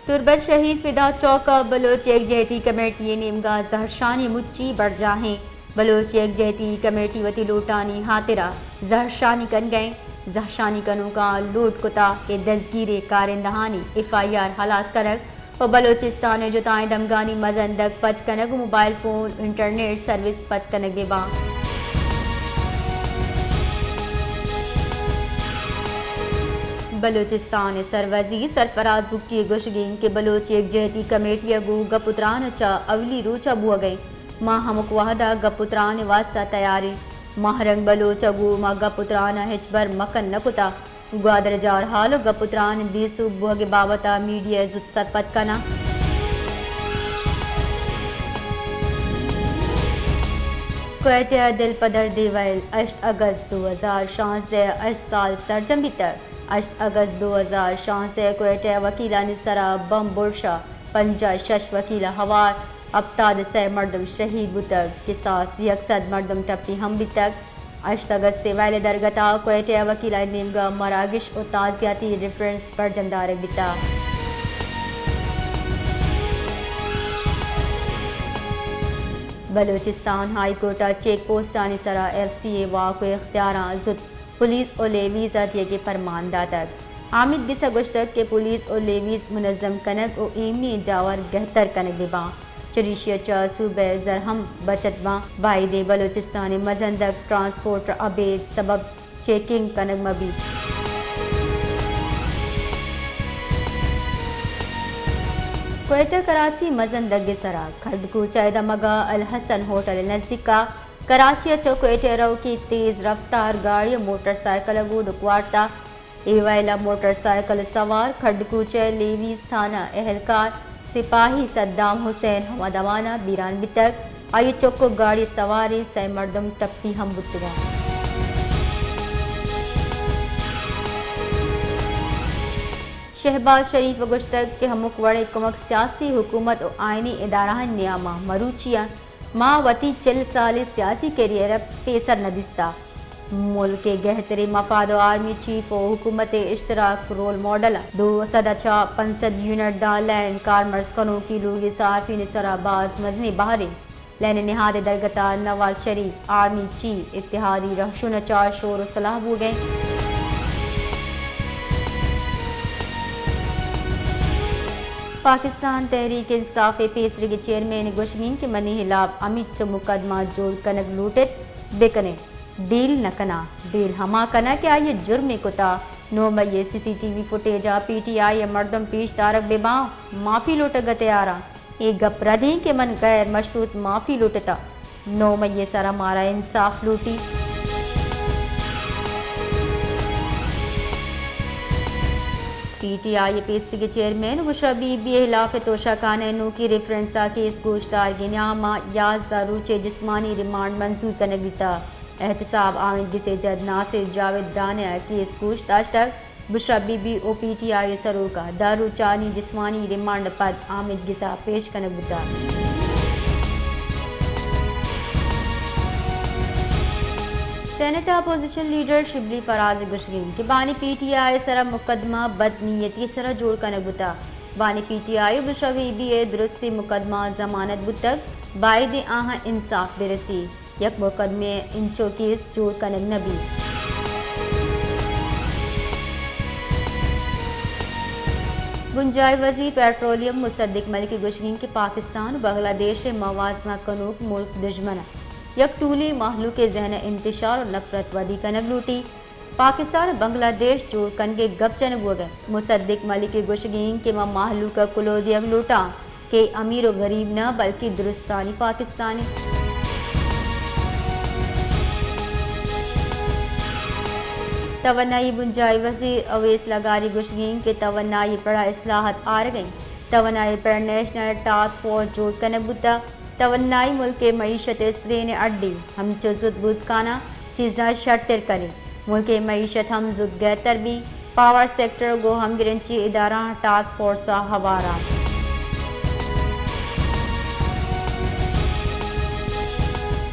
تربت شہید فدا چوکا بلوچ یکجہتی کمیٹی نیمگاہ زہرشانی مچی بڑھ جاہیں بلوچ یکجہتی کمیٹی وتی لوٹانی ہاترہ زہرشانی کن گئیں زہرشانی کنوں کا لوٹ کتا کے دزگیر کارندہانی FIR خلاص کرک و بلوچستان جتائیں دمگانی مزندک پچ کنگ موبائل فون انٹرنیٹ سروس پچ کنگ بے باں بلوچستان سروزی سرفراز بکٹی گوشگین کے بلوچ یکجہتی کمیٹی گو گپتران چا اولی روچا بو گئیں ماں ہمک وحدہ گپتران واسطہ تیاری مہرنگ بلوچ گو ما گپتران ہچبر مکن نکتا گوادر جار حال گپتران دیسو بوگ بابتا میڈیا زد سرپت کنا کوئٹہ دل پدر دیوائل 8 اگست 2016 8 سال سرجم بیتر 8 اگست 2016 کوئٹہ وکیلہ نسرا بم برشا 56 وکیلہ ہوار ابتاد سے مردم شہید بتگ قصاص 100 مردم ٹپی ہم بتگ 8 اگست ویل درگتا کوئٹہ وکیلہ نیمگاہ مراگش و تعزیتی ریفرنس پر جمدار بتا Balochistan high court check post آنی سرا FCA واقع اختیاراں زد پولیس و لیویز دیے کے فرمان داتک حامد بسا گشتک کے پولیس و لیویز منظم کنک و ایمنی جاور گہتر کنک بباں چریشیا چا صوبہ زرہم بچت باں بائی دے بلوچستان مزندک ٹرانسپورٹ عبید سبب چیکنگ کنک مبی کوئٹہ کراچی مزندگ سرا کھڈکو چائدہ مگا الحسن ہوٹل نزدیکا کراچی چو کوئٹہ رو کی تیز رفتار گاڑی موٹر سائیکل گو دکوارتا ایوائلہ موٹر سائیکل سوار کھڈکوچے لیویز تھانہ اہلکار سپاہی صدام حسین حمد امانہ بیران بتک آئی چوکو گاڑی سواری سے مردم ٹپی ہم بتگا شہباز شریف و گشتک کے ہمک وڑے کمک سیاسی حکومت و آئینی ادارہ نیامہ مروچیاں ماں وتی 40 سال سیاسی کیریئر پیسر ندستا ملک کے گہترے مفاد و آرمی چیف و حکومت اشتراک رول ماڈل 250 یونٹ دا لینڈ کارمرز کنوں کی لوگ صارفین سرا باز مدنی بہارے لین نہاد درگتا نواز شریف آرمی چیف اتحادی رہشون چار شور و صلاح بو گئے پاکستان تحریک انصاف پیسری کے چیئرمین گوشمین کے منی خلاف امیت چو مقدمہ جوڑ کنک لوٹت بکنے ڈیل نکنا ڈیل ہما کنا کہ آئیے جرم کتا 9 مئی CCTV فوٹیجا PTI مردم پیش تارک بے باں معافی لوٹ گتے آرا ایک گپ ردیں کہ من غیر مشروط معافی لوٹتا 9 مئی سارا مارا انصاف لوٹی PTI پیسری کے چیئرمین بشرا بی بی خلاف توشہ کانے نو کی ریفرنسا کیس گوشتار گنیاما 11 روچے جسمانی ریمانڈ منظور کرنے بیتا احتساب آمد جسے جد ناصر جاوید دانیہ کیس گوشتاش تک بشرا بی بی او PTI سروکا دارو چانی جسمانی ریمانڈ پد آمد گسا پیش کرنے بیتا Saint opposition leader Shibli Faraz گشگین کے بانی PTI سرا مقدمہ بد نیتی سرا جوڑ کنک بتا بانی PTI بشرا بی بی درستی مقدمہ ضمانت بتک باید آہاں انصاف برسی یک مقدمے انچو کیس جوڑ کنک نبی گنجائے وزیر پیٹرولیم مصدق ملک گوشگین کے پاکستان و بنگلہ دیش موازنہ کنوک ملک دشمن یک طولی محلوق ذہن انتشار و نفرت ودی کنگ لوٹی پاکستان بنگلہ دیش جوڑ کنگے گپ چنگ ہو گئے مصدق ملک گوشگین کے محلوق کلو دیگ لوٹا کہ امیر و غریب نہ بلکہ درستانی پاکستانی توانائی بنجائی وزیر اویس لغاری گوشگین کے توانائی پڑا اصلاحات آر گئیں توانائی پر نیشنل ٹاسک فورس جوڑ کنگ بتا توانائی ملک معیشت سرین اڈی ہم چو زد بود کانا چیزاں شرطر کریں ملک معیشت ہم زد گہتر بھی پاور سیکٹر گو ہم گرنچی ادارہ ٹاسک فورس ہوارا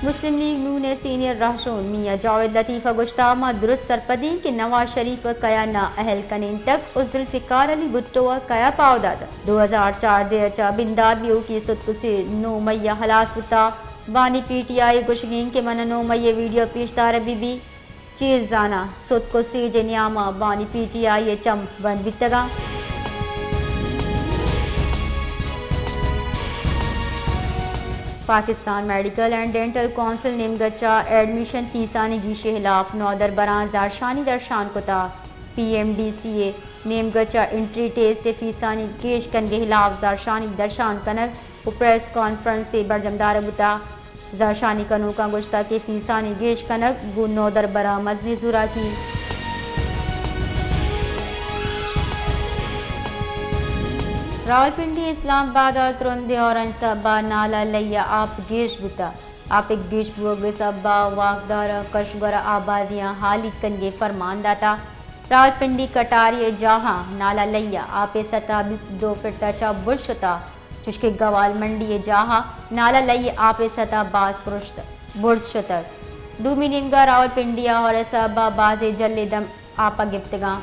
مسلم لیگ نون سینئر رہنما میاں جاوید لطیفہ گشتامہ درست سرپدی کہ نواز شریف کیا نا اہل کنین تک ذوالفقار علی بھٹو کیا پاوداد 2004 دے اچا بندابیو کی صدق سے 9 مئی ہلاس بتا بانی پی ٹی آئی گشگین کے من 9 مئی ویڈیو پیشدار بی بی چیز زانا صدق سے جنیاما بانی پی ٹی آئی چم بند بتگا Pakistan medical and dental council نیم گچا ایڈمیشن فیسانی گیشے خلاف نودر بران زارشانی درشان کتا P M D C A نیم گچا انٹری ٹیسٹ فیسانی گیش کن کے خلاف زارشانی درشان کنک و پریس کانفرنس سے برجمدار بتا زارشانی کنو کا گشتہ کے فیسانی گیش کنک گو نودر بران مزنی زورا کی راولپنڈی اسلام آباد ترندے اور انصابہ نالا لیا آپ گیش بتا آپ ایک گیش بوگے سبا واقدار کشگر آبادیاں حالی کنگے فرمان داتا راولپنڈی کٹاری جہاں نالا لیا آپ 27 فٹ چا برشتا چشکے گوال منڈی جہاں نالا لیا آپ 27 برش شتر دومی نمگا راولپنڈیا اور سبا باز جل دم آپا گفتگاں